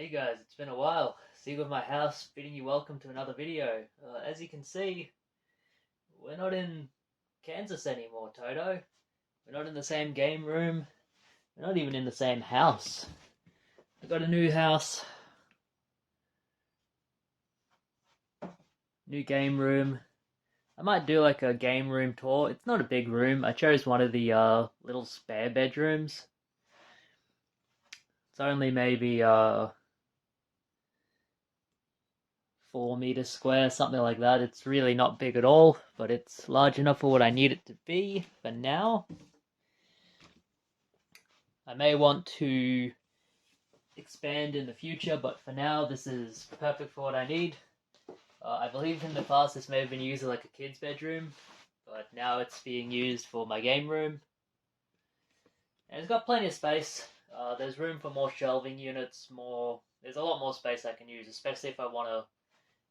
Hey guys, it's been a while. Sig with my house, bidding you welcome to another video. As you can see, we're not in Kansas anymore, Toto. We're not in the same game room. We're not even in the same house. I got a new house, new game room. I might do like a game room tour. It's not a big room. I chose one of the little spare bedrooms. It's only maybe 4 meters square, something like that. It's really not big at all, but it's large enough for what I need it to be for now. I may want to expand in the future, but for now this is perfect for what I need. I believe in the past this may have been used as like a kid's bedroom, but now it's being used for my game room. And it's got plenty of space. There's room for more shelving units, there's a lot more space I can use, especially if I want to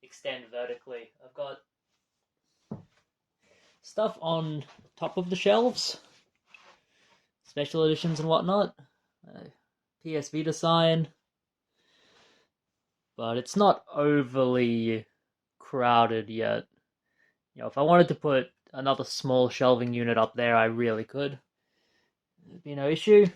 extend vertically. I've got stuff on top of the shelves, special editions and whatnot. PS Vita sign, but it's not overly crowded yet. If I wanted to put another small shelving unit up there, I really could. There'd be no issue.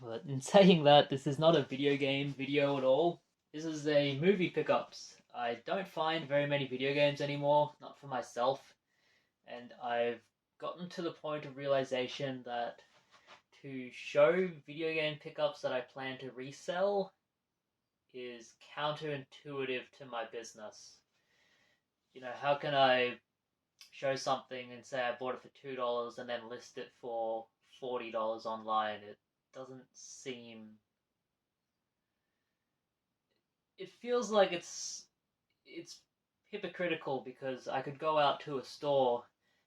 But in saying that, this is not a video game video at all. This is a movie pickups. I don't find very many video games anymore, not for myself. And I've gotten to the point of realization that to show video game pickups that I plan to resell is counterintuitive to my business. How can I show something and say I bought it for $2 and then list it for $40 online? It doesn't seem... It feels like it's hypocritical, because I could go out to a store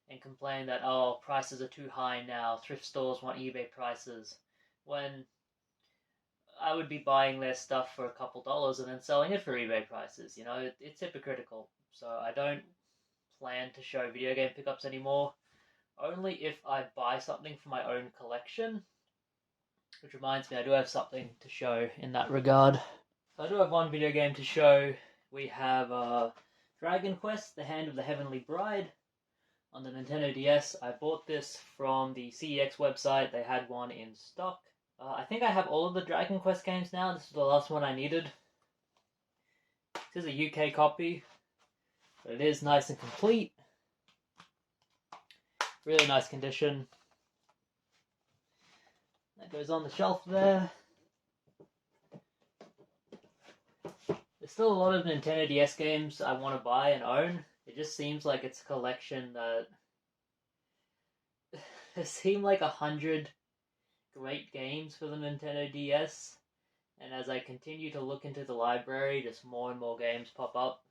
and complain that, oh, prices are too high now, thrift stores want eBay prices, when I would be buying their stuff for a couple dollars and then selling it for eBay prices. It's hypocritical. So I don't plan to show video game pickups anymore, only if I buy something for my own collection. Which reminds me, I do have something to show in that regard. So I do have one video game to show. We have Dragon Quest, The Hand of the Heavenly Bride on the Nintendo DS. I bought this from the CEX website. They had one in stock. I think I have all of the Dragon Quest games now. This is the last one I needed. This is a UK copy, but it is nice and complete. Really nice condition. That goes on the shelf there. There's still a lot of Nintendo DS games I want to buy and own. It just seems like it's a collection that... There seem like 100 great games for the Nintendo DS, and as I continue to look into the library, just more and more games pop up.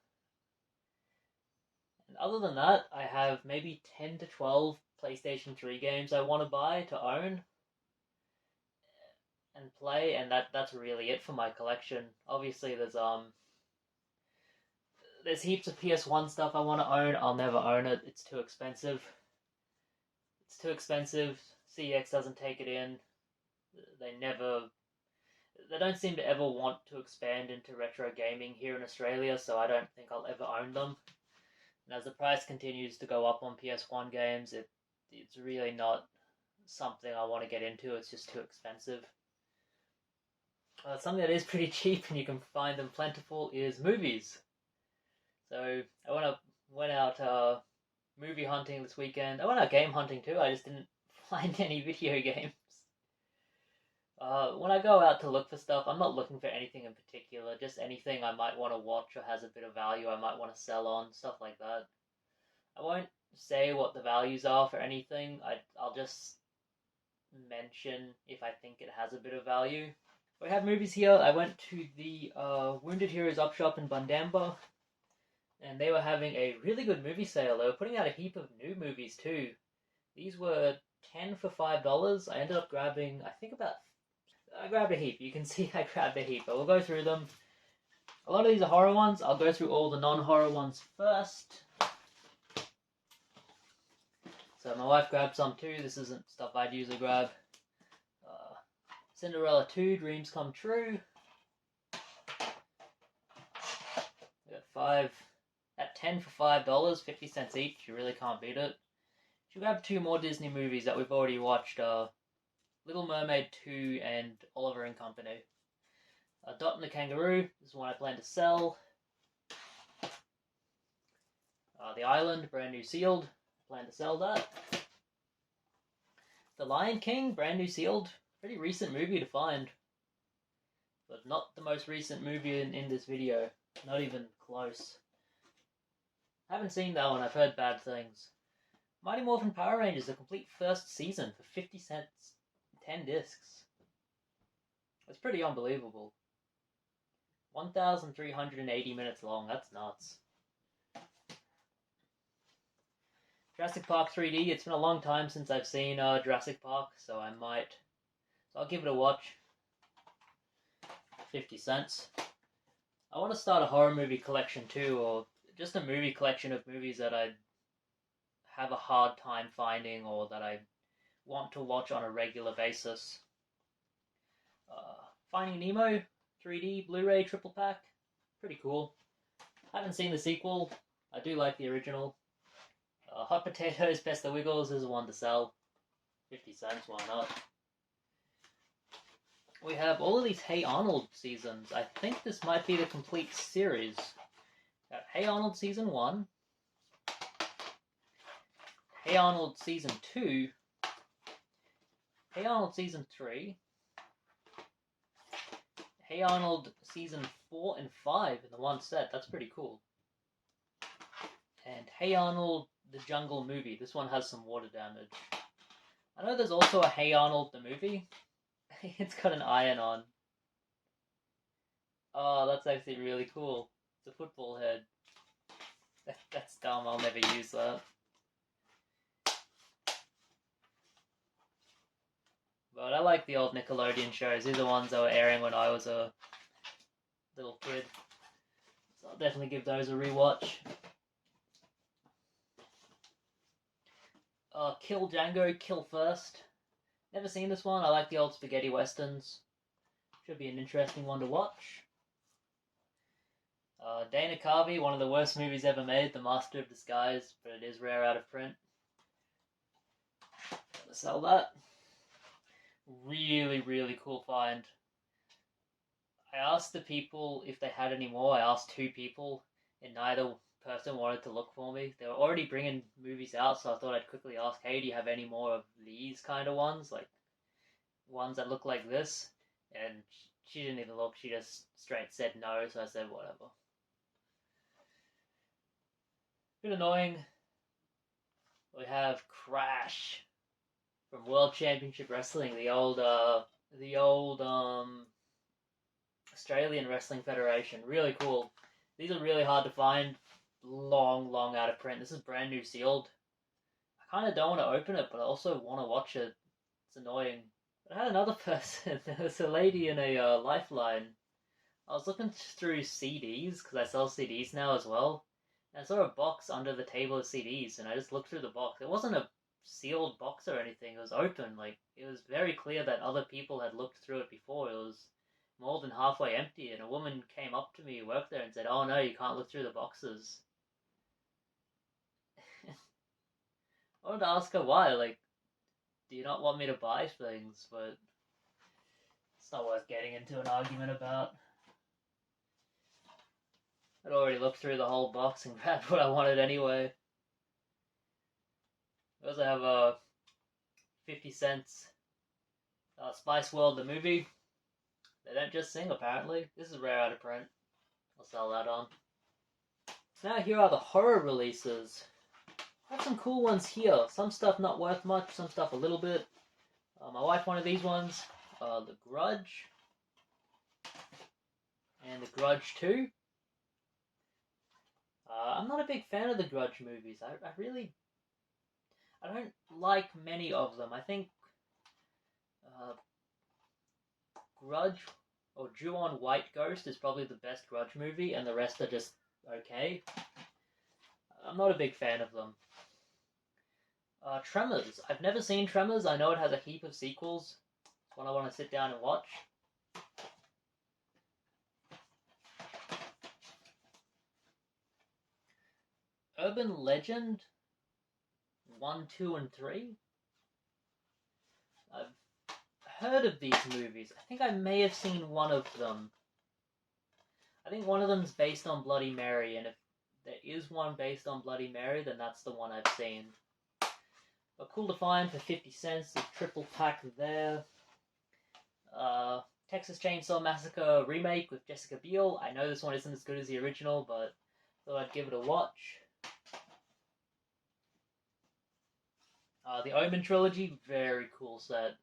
And other than that, I have maybe 10 to 12 PlayStation 3 games I want to buy to own and play, and that's really it for my collection. Obviously, there's heaps of PS1 stuff I want to own. I'll never own it. It's too expensive. CEX doesn't take it in. They don't seem to ever want to expand into retro gaming here in Australia, so I don't think I'll ever own them. And as the price continues to go up on PS1 games, it's really not something I want to get into. It's just too expensive. Something that is pretty cheap and you can find them plentiful is movies. So I went out movie hunting this weekend. I went out game hunting too. I just didn't find any video games. When I go out to look for stuff, I'm not looking for anything in particular, just anything I might want to watch or has a bit of value I might want to sell on, stuff like that. I won't say what the values are for anything. I'll just mention if I think it has a bit of value. We have movies here. I went to the Wounded Heroes Up Shop in Bundamba, and they were having a really good movie sale. They were putting out a heap of new movies too. These were 10 for $5. I ended up grabbing, I grabbed a heap. You can see I grabbed a heap, but we'll go through them. A lot of these are horror ones. I'll go through all the non-horror ones first. So my wife grabbed some too. This isn't stuff I'd usually grab. Cinderella 2, Dreams Come True. at 10 for $5, 50 cents each. You really can't beat it. Should grab two more Disney movies that we've already watched. Little Mermaid 2 and Oliver and Company. Dot and the Kangaroo is one I plan to sell. The Island, brand new sealed. Plan to sell that. The Lion King, brand new sealed. Pretty recent movie to find. But not the most recent movie in this video. Not even close. Haven't seen that one, I've heard bad things. Mighty Morphin Power Rangers, the complete first season for 50 cents. 10 discs. That's pretty unbelievable. 1,380 minutes long, that's nuts. Jurassic Park 3D, it's been a long time since I've seen Jurassic Park, so I'll give it a watch. 50 cents. I want to start a horror movie collection too, or just a movie collection of movies that I have a hard time finding or that I want to watch on a regular basis. Finding Nemo 3D Blu-ray triple pack, pretty cool. Haven't seen the sequel. I do like the original. Hot Potatoes Best the Wiggles is one to sell. 50 cents, why not? We have all of these Hey Arnold seasons. I think this might be the complete series. Hey Arnold Season 1. Hey Arnold Season 2. Hey Arnold Season 3. Hey Arnold Season 4 and 5 in the one set. That's pretty cool. And Hey Arnold the Jungle Movie. This one has some water damage. I know there's also a Hey Arnold the Movie. It's got an iron on. Oh, that's actually really cool. It's a football head. That's dumb, I'll never use that. But I like the old Nickelodeon shows. These are the ones that were airing when I was a little kid. So I'll definitely give those a rewatch. Kill Django, Kill First. Never seen this one. I like the old spaghetti westerns. Should be an interesting one to watch. Dana Carvey, one of the worst movies ever made, The Master of Disguise, but it is rare out of print. Gonna sell that. Really, really cool find. I asked the people if they had any more. I asked two people, and neither person wanted to look for me. They were already bringing movies out, so I thought I'd quickly ask, hey, do you have any more of these kind of ones? Like, ones that look like this? And she didn't even look. She just straight said no, so I said whatever. Bit annoying. We have Crash from World Championship Wrestling, the old Australian Wrestling Federation. Really cool. These are really hard to find. Long out of print. This is brand new sealed. I kind of don't want to open it, but I also want to watch it. It's annoying. But I had another person. There was a lady in a Lifeline. I was looking through CDs, because I sell CDs now as well. And I saw a box under the table of CDs, and I just looked through the box. It wasn't a sealed box or anything. It was open. Like, it was very clear that other people had looked through it before. It was more than halfway empty, and a woman came up to me who worked there and said, "Oh no, you can't look through the boxes." I wanted to ask her why, like, do you not want me to buy things? But it's not worth getting into an argument about. I'd already looked through the whole box and grabbed what I wanted anyway. We also have 50 cents Spice World the movie. They don't just sing, apparently. This is rare out of print. I'll sell that on. So now here are the horror releases. I have some cool ones here. Some stuff not worth much, some stuff a little bit. My wife wanted these ones. The Grudge. And The Grudge 2. I'm not a big fan of the Grudge movies. I don't like many of them. I think Grudge or Ju-On White Ghost is probably the best Grudge movie, and the rest are just okay. I'm not a big fan of them. Tremors. I've never seen Tremors. I know it has a heap of sequels. It's one I want to sit down and watch. Urban Legend 1, 2, and 3. I've heard of these movies. I think I may have seen one of them. I think one of them's based on Bloody Mary, and if there is one based on Bloody Mary, then that's the one I've seen. But cool to find for 50 cents, the triple pack there. Texas Chainsaw Massacre Remake with Jessica Biel. I know this one isn't as good as the original, but thought I'd give it a watch. The Omen trilogy, very cool set.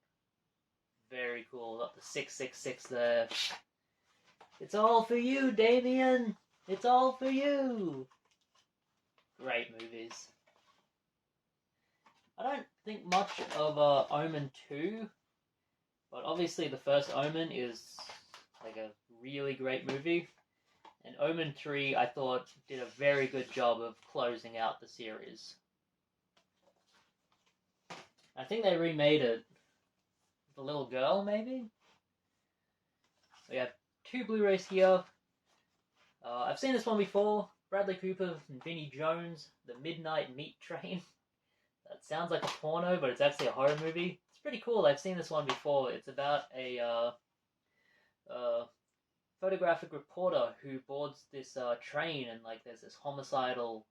Very cool. Got the 666 there. It's all for you, Damien! It's all for you! Great movies. I don't think much of Omen 2, but obviously the first Omen is like a really great movie. And Omen 3, I thought, did a very good job of closing out the series. I think they remade it. The little girl, maybe? We have 2 Blu-rays here. I've seen this one before. Bradley Cooper and Vinnie Jones, The Midnight Meat Train. That sounds like a porno, but it's actually a horror movie. It's pretty cool. I've seen this one before. It's about a photographic reporter who boards this train, and like there's this homicidal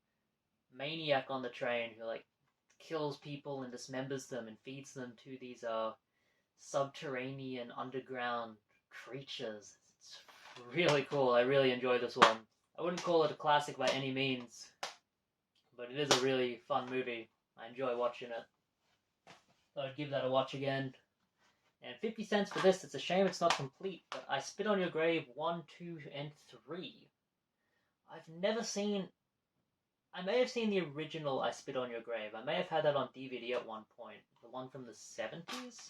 maniac on the train who like kills people and dismembers them and feeds them to these subterranean underground creatures. It's really cool. I really enjoy this one. I wouldn't call it a classic by any means, but it is a really fun movie. I enjoy watching it. So I'd give that a watch again. And 50 cents for this. It's a shame it's not complete, but I Spit on Your Grave 1, 2, and 3. I've never seen... I may have seen the original I Spit on Your Grave. I may have had that on DVD at one point. The one from the 70s?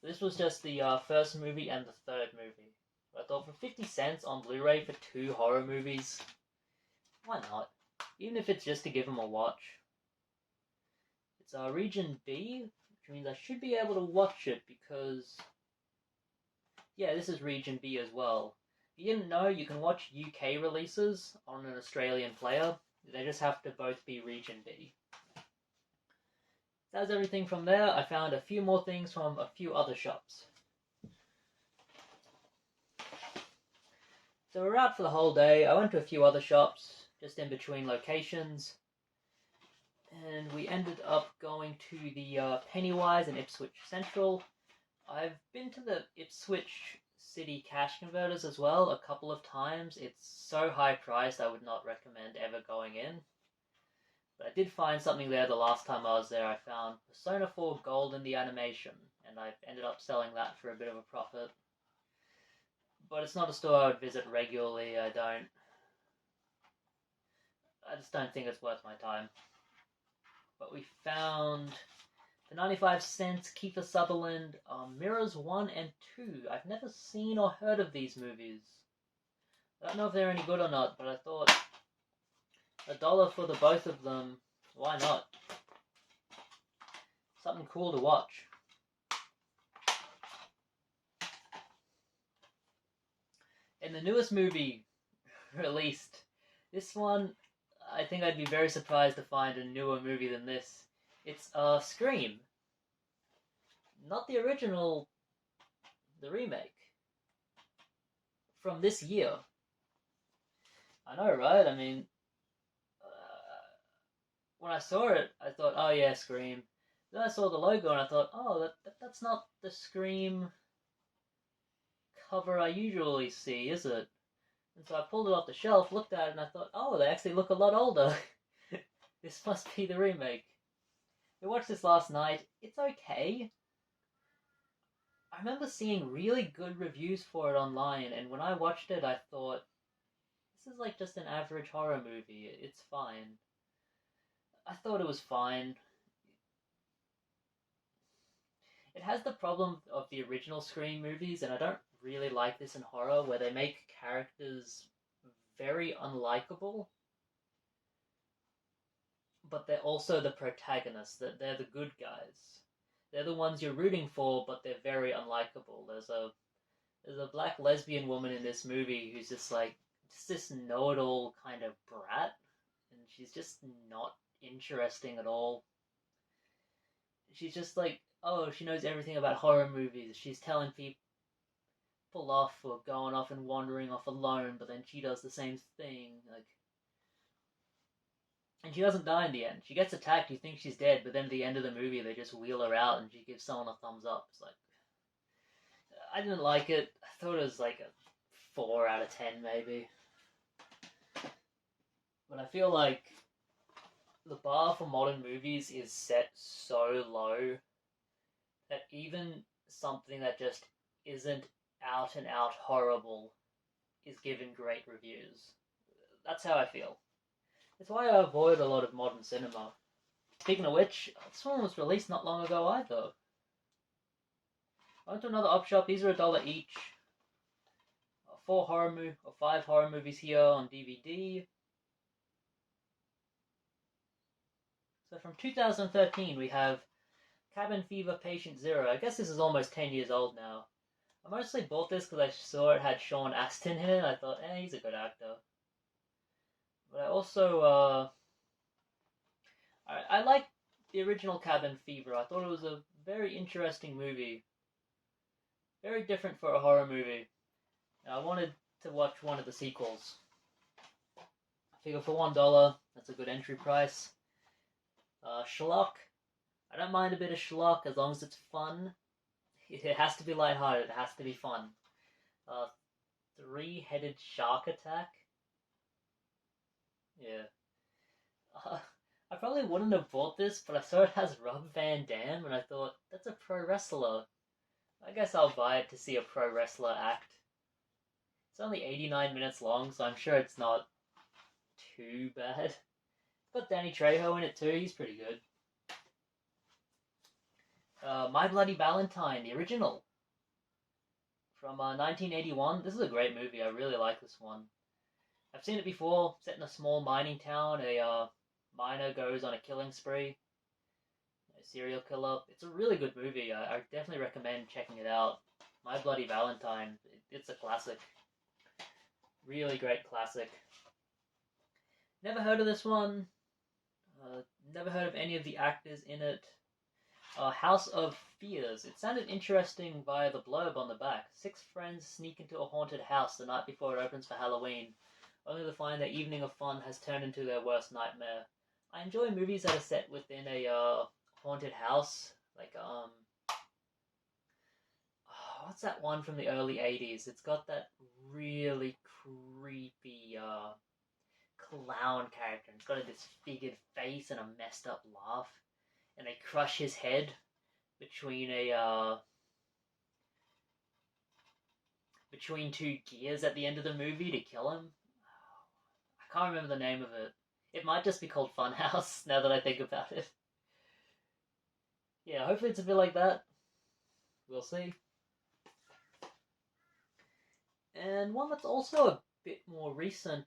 This was just the first movie and the third movie. But I thought for 50 cents on Blu-ray for 2 horror movies, why not? Even if it's just to give them a watch. It's Region B, which means I should be able to watch it because... yeah, this is Region B as well. If you didn't know, you can watch UK releases on an Australian player. They just have to both be Region B. That's everything from there. I found a few more things from a few other shops. So we're out for the whole day. I went to a few other shops, just in between locations. And we ended up going to the Pennywise in Ipswich Central. I've been to the Ipswich City cash converters as well a couple of times. It's so high priced I would not recommend ever going in. But I did find something there the last time I was there. I found Persona 4 Gold in the animation, and I ended up selling that for a bit of a profit. But it's not a store I would visit regularly. I just don't think it's worth my time. But we found for 95 cents Kiefer Sutherland Mirrors 1 and 2. I've never seen or heard of these movies. I don't know if they're any good or not, but I thought $1 for the both of them, why not? Something cool to watch. And the newest movie released, this one, I think I'd be very surprised to find a newer movie than this. It's Scream. Not the original, the remake. From this year. I know, right? I mean, when I saw it, I thought, oh yeah, Scream. Then I saw the logo and I thought, oh, that's not the Scream cover I usually see, is it? And so I pulled it off the shelf, looked at it, and I thought, oh, they actually look a lot older. This must be the remake. We watched this last night. It's okay. I remember seeing really good reviews for it online, and when I watched it, I thought, this is like just an average horror movie. It's fine. I thought it was fine. It has the problem of the original Scream movies, and I don't really like this in horror, where they make characters very unlikable, but they're also the protagonists, that they're the good guys. They're the ones you're rooting for, but they're very unlikable. There's a black lesbian woman in this movie who's just this know-it-all kind of brat, and she's just not interesting at all. She's just like, oh, she knows everything about horror movies. She's telling people off for going off and wandering off alone, but then she does the same thing. Like, and she doesn't die in the end. She gets attacked, you think she's dead, but then at the end of the movie, they just wheel her out and she gives someone a thumbs up. It's like, I didn't like it. I thought it was like a 4 out of 10, maybe. But I feel like the bar for modern movies is set so low that even something that just isn't out and out horrible is given great reviews. That's how I feel. It's why I avoid a lot of modern cinema. Speaking of which, this one was released not long ago either. I went to another op shop. These are $1 each. 5 horror movies here on DVD. So from 2013 we have Cabin Fever Patient Zero. I guess this is almost 10 years old now. I mostly bought this because I saw it had Sean Astin in it. I thought, he's a good actor. But I also, I like the original Cabin Fever. I thought it was a very interesting movie. Very different for a horror movie. Now, I wanted to watch one of the sequels. I figure for $1, that's a good entry price. Schlock. I don't mind a bit of schlock as long as it's fun. It has to be lighthearted. It has to be fun. Three-headed shark attack. Yeah. I probably wouldn't have bought this, but I saw it has Rob Van Dam, and I thought, that's a pro wrestler. I guess I'll buy it to see a pro wrestler act. It's only 89 minutes long, so I'm sure it's not too bad. It's got Danny Trejo in it too, he's pretty good. My Bloody Valentine, the original. From 1981. This is a great movie, I really like this one. I've seen it before, set in a small mining town. A miner goes on a killing spree. A serial killer. It's a really good movie. I definitely recommend checking it out. My Bloody Valentine. It's a classic. Really great classic. Never heard of this one. Never heard of any of the actors in it. House of Fears. It sounded interesting via the blurb on the back. 6 friends sneak into a haunted house the night before it opens for Halloween, only to find their evening of fun has turned into their worst nightmare. I enjoy movies that are set within a haunted house. Like, what's that one from the early 80s? It's got that really creepy clown character. It's got a disfigured face and a messed up laugh. And they crush his head between between 2 gears at the end of the movie to kill him. I can't remember the name of it. It might just be called Funhouse, now that I think about it. Yeah, hopefully it's a bit like that. We'll see. And one that's also a bit more recent,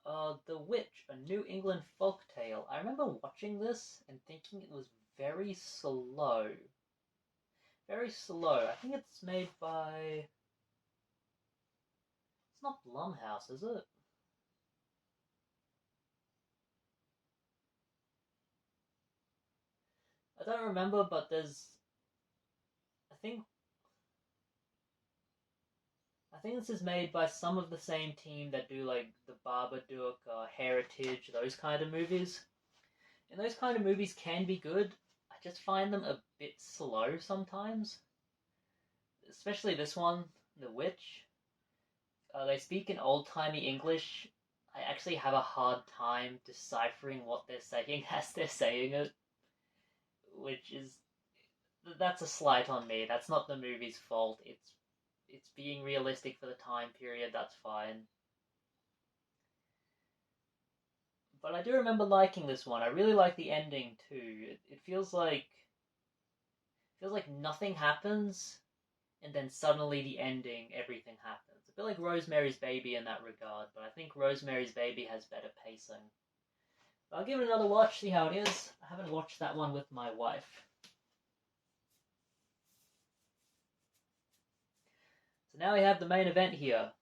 The Witch, a New England folk tale. I remember watching this and thinking it was very slow. Very slow. I think it's made by... It's not Blumhouse, is it? I don't remember, but there's... I think this is made by some of the same team that do like the Babadook, Heritage, those kind of movies. And those kind of movies can be good. I just find them a bit slow sometimes. Especially this one, The Witch. They speak in old-timey English. I actually have a hard time deciphering what they're saying as they're saying it. Which is... That's a slight on me. That's not the movie's fault. It's being realistic for the time period, that's fine. But I do remember liking this one. I really like the ending too. It feels like nothing happens, and then suddenly the ending, everything happens. A bit like Rosemary's Baby in that regard, but I think Rosemary's Baby has better pacing. But I'll give it another watch, see how it is. I haven't watched that one with my wife. So now we have the main event here.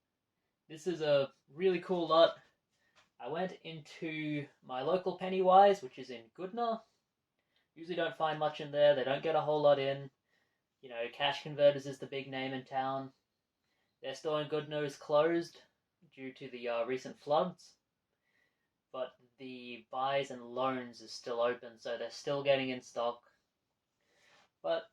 This is a really cool lot. I went into my local Pennywise, which is in Goodna. Usually don't find much in there. They don't get a whole lot in. You know, Cash Converters is the big name in town. Their store in Goodna is closed due to the recent floods. But the buys and loans is still open, so they're still getting in stock. But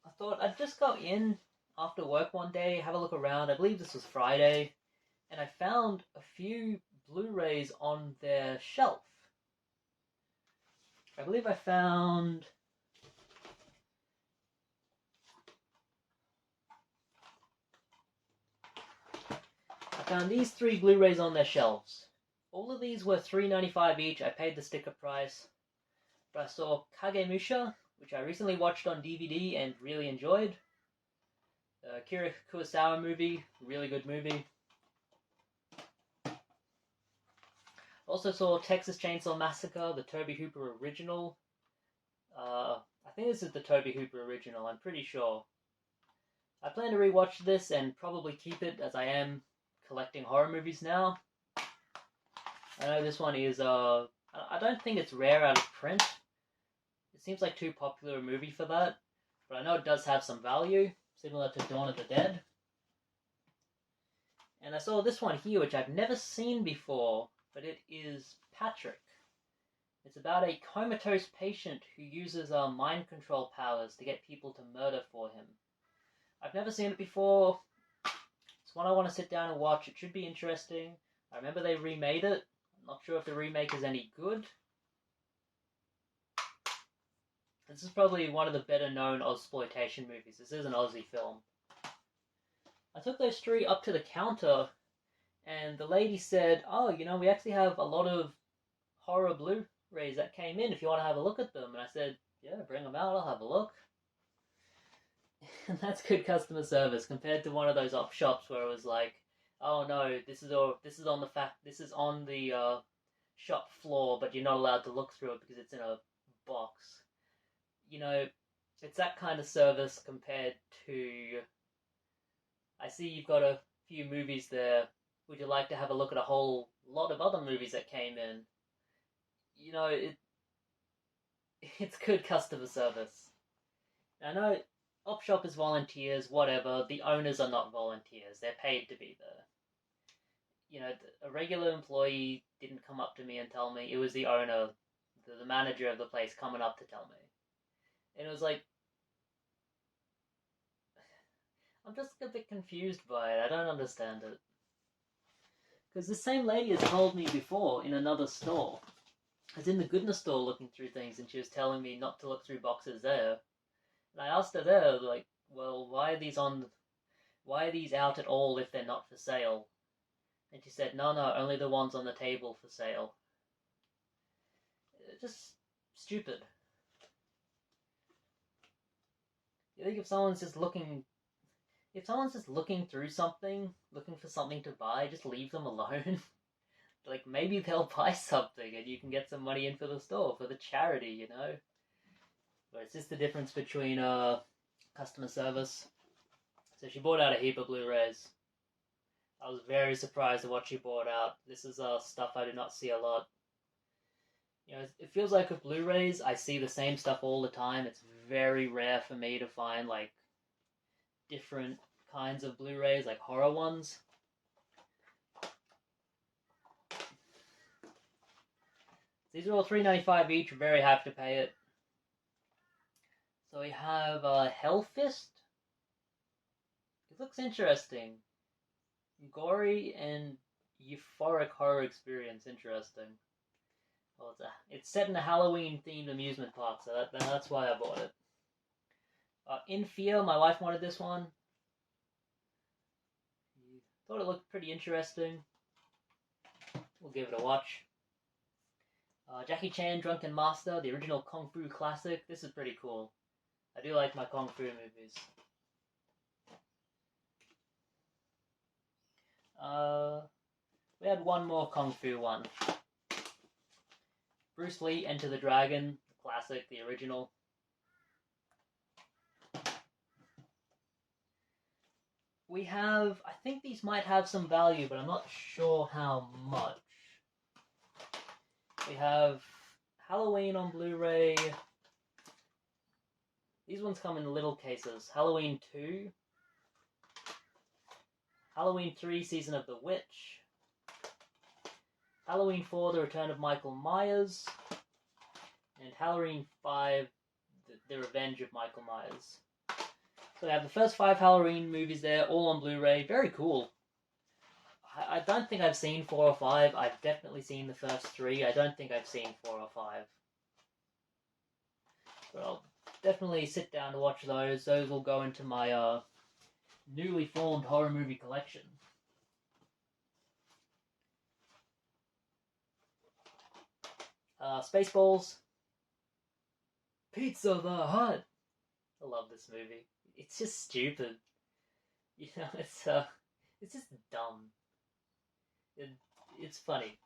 I thought I'd just go in after work one day, have a look around. I believe this was Friday, and I found a few Blu-rays on their shelf. I believe I found these 3 Blu-rays on their shelves. All of these were $3.95 each. I paid the sticker price. But I saw Kagemusha, which I recently watched on DVD and really enjoyed. Akira Kurosawa movie, really good movie. Also saw Texas Chainsaw Massacre, the Tobe Hooper original. I think this is the Tobe Hooper original, I'm pretty sure. I plan to rewatch this and probably keep it, as I am collecting horror movies now. I know this one is, I don't think it's rare out of print. It seems like too popular a movie for that, but I know it does have some value, similar to Dawn of the Dead. And I saw this one here, which I've never seen before, but it is Patrick. It's about a comatose patient who uses mind control powers to get people to murder for him. I've never seen it before. It's one I want to sit down and watch. It should be interesting. I remember they remade it. I'm not sure if the remake is any good. This is probably one of the better known Ozploitation movies. This is an Aussie film. I took those 3 up to the counter, and the lady said, "Oh, you know, we actually have a lot of horror Blu-rays that came in if you want to have a look at them." And I said, "Yeah, bring them out, I'll have a look." And that's good customer service compared to one of those op shops where it was like, "Oh no, this is on the shop floor, but you're not allowed to look through it because it's in a box." You know, it's that kind of service compared to, I see you've got a few movies there. Would you like to have a look at a whole lot of other movies that came in? You know, it's good customer service. I know op shop is volunteers, whatever. The owners are not volunteers. They're paid to be there. You know, a regular employee didn't come up to me and tell me. It was the owner, the manager of the place coming up to tell me. And it was like, I'm just a bit confused by it. I don't understand it. Because the same lady has told me before in another store. I was in the Goodness store looking through things, and she was telling me not to look through boxes there. And I asked her there, like, well, why are these out at all if they're not for sale? And she said, no, only the ones on the table for sale. It's just stupid. You think if someone's just looking through something, looking for something to buy, just leave them alone. Like, maybe they'll buy something and you can get some money in for the store, for the charity, you know? But it's just the difference between customer service. So she bought out a heap of Blu-rays. I was very surprised at what she bought out. This is stuff I do not see a lot. You know, it feels like with Blu-rays, I see the same stuff all the time. It's very rare for me to find, like, different kinds of Blu-rays, like horror ones. These are all $3.95 each. We're very happy to pay it. So we have Hellfist. It looks interesting. Gory and euphoric horror experience. Interesting. Well, it's set in a Halloween-themed amusement park, so that's why I bought it. In Fear, my wife wanted this one. Thought it looked pretty interesting. We'll give it a watch. Jackie Chan, Drunken Master, the original Kung Fu classic. This is pretty cool. I do like my Kung Fu movies. We had one more Kung Fu one. Bruce Lee, Enter the Dragon, the classic, the original. we have, I think these might have some value, but I'm not sure how much. We have Halloween on Blu-ray. These ones come in little cases. Halloween 2. Halloween 3, Season of the Witch. Halloween 4, The Return of Michael Myers. And Halloween 5, The Revenge of Michael Myers. So we have the first 5 Halloween movies there, all on Blu-ray. Very cool. I don't think I've seen 4 or 5. I've definitely seen the first 3. I don't think I've seen 4 or 5. But I'll definitely sit down to watch those. Those will go into my newly formed horror movie collection. Spaceballs. Pizza the Hut. I love this movie. It's just stupid. You know, it's just dumb. It's funny.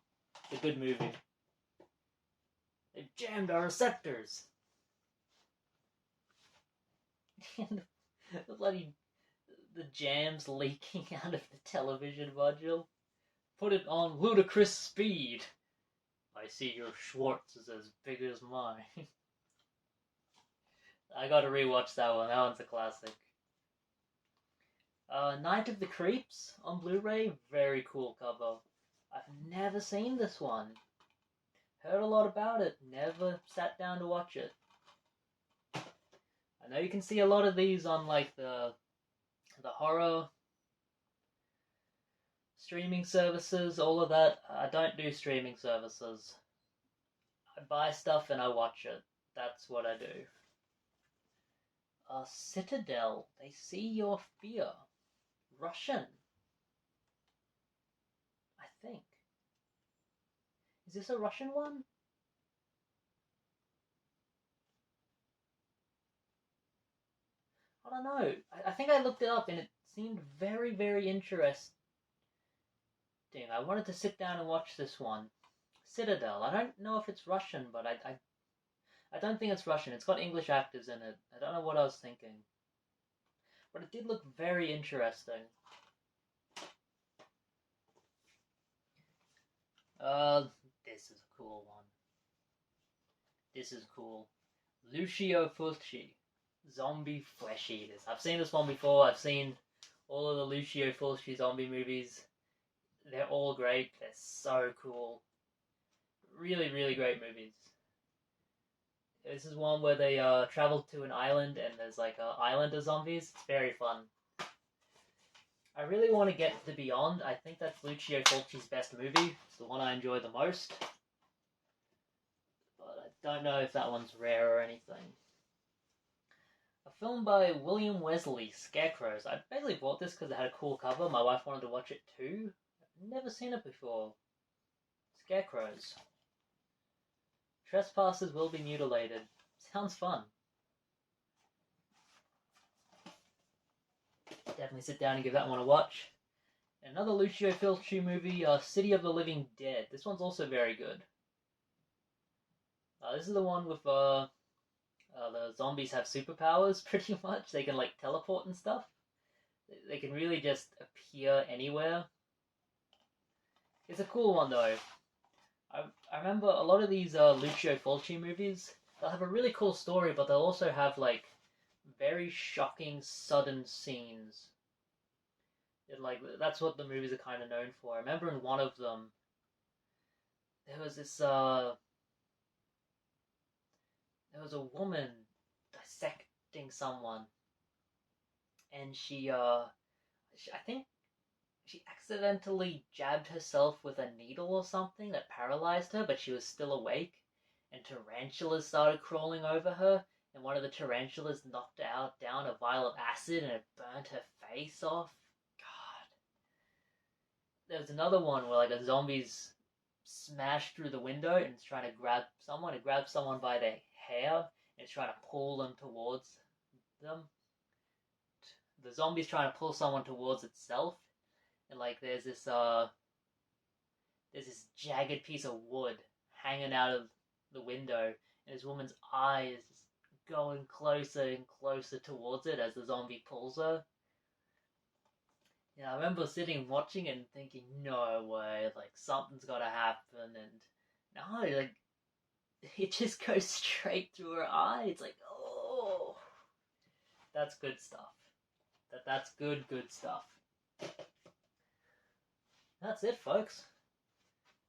It's a good movie. They've jammed our receptors. And the jam's leaking out of the television module. Put it on ludicrous speed. I see your Schwartz is as big as mine. I gotta rewatch that one. That one's a classic. Night of the Creeps on Blu-ray. Very cool cover. I've never seen this one. Heard a lot about it. Never sat down to watch it. I know you can see a lot of these on like the horror streaming services, all of that. I don't do streaming services. I buy stuff and I watch it. That's what I do. Citadel, They See Your Fear. Russian. I think. Is this a Russian one? I don't know. I think I looked it up and it seemed very, very interesting. I wanted to sit down and watch this one. Citadel. I don't know if it's Russian, but I don't think it's Russian. It's got English actors in it. I don't know what I was thinking. But it did look very interesting. This is a cool one. This is cool. Lucio Fulci. Zombie Flesh Eaters. I've seen this one before. I've seen all of the Lucio Fulci zombie movies. They're all great. They're so cool. Really, really great movies. This is one where they travel to an island and there's like an island of zombies. It's very fun. I really want to get to Beyond. I think that's Lucio Fulci's best movie. It's the one I enjoy the most. But I don't know if that one's rare or anything. A film by William Wesley, Scarecrows. I basically bought this because it had a cool cover. My wife wanted to watch it too. I've never seen it before. Scarecrows. Trespassers will be mutilated. Sounds fun. Definitely sit down and give that one a watch. Another Lucio Fulci movie, City of the Living Dead. This one's also very good. This is the one with the zombies have superpowers, pretty much. They can like teleport and stuff. They can really just appear anywhere. It's a cool one though. I remember a lot of these Lucio Fulci movies, they'll have a really cool story, but they'll also have like very shocking, sudden scenes. Like that's what the movies are kind of known for. I remember in one of them, there was this there was a woman dissecting someone, and I think she accidentally jabbed herself with a needle or something that paralyzed her, but she was still awake, and tarantulas started crawling over her, and one of the tarantulas knocked down a vial of acid and it burned her face off. God. There's another one where like a zombie's smashed through the window and it's trying to grab someone. It grabs someone by their hair and it's trying to pull them towards them. The zombie's trying to pull someone towards itself. And like there's this jagged piece of wood hanging out of the window, and this woman's eye is just going closer and closer towards it as the zombie pulls her. Yeah, I remember sitting watching it and thinking, no way, like something's gotta happen, and no, like it just goes straight through her eye. It's like, oh, that's good stuff. That's good stuff. That's it, folks.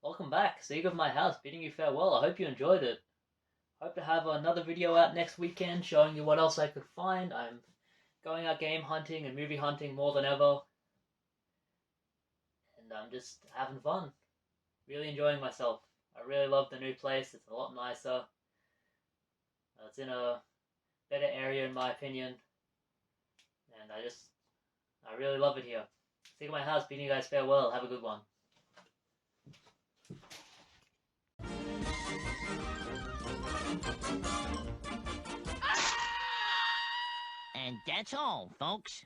Welcome back. Siege of My House, bidding you farewell. I hope you enjoyed it. Hope to have another video out next weekend showing you what else I could find. I'm going out game hunting and movie hunting more than ever. And I'm just having fun. Really enjoying myself. I really love the new place. It's a lot nicer. It's in a better area in my opinion. And I really love it here. Siege of My House, bidding you guys farewell. Have a good one. And that's all, folks.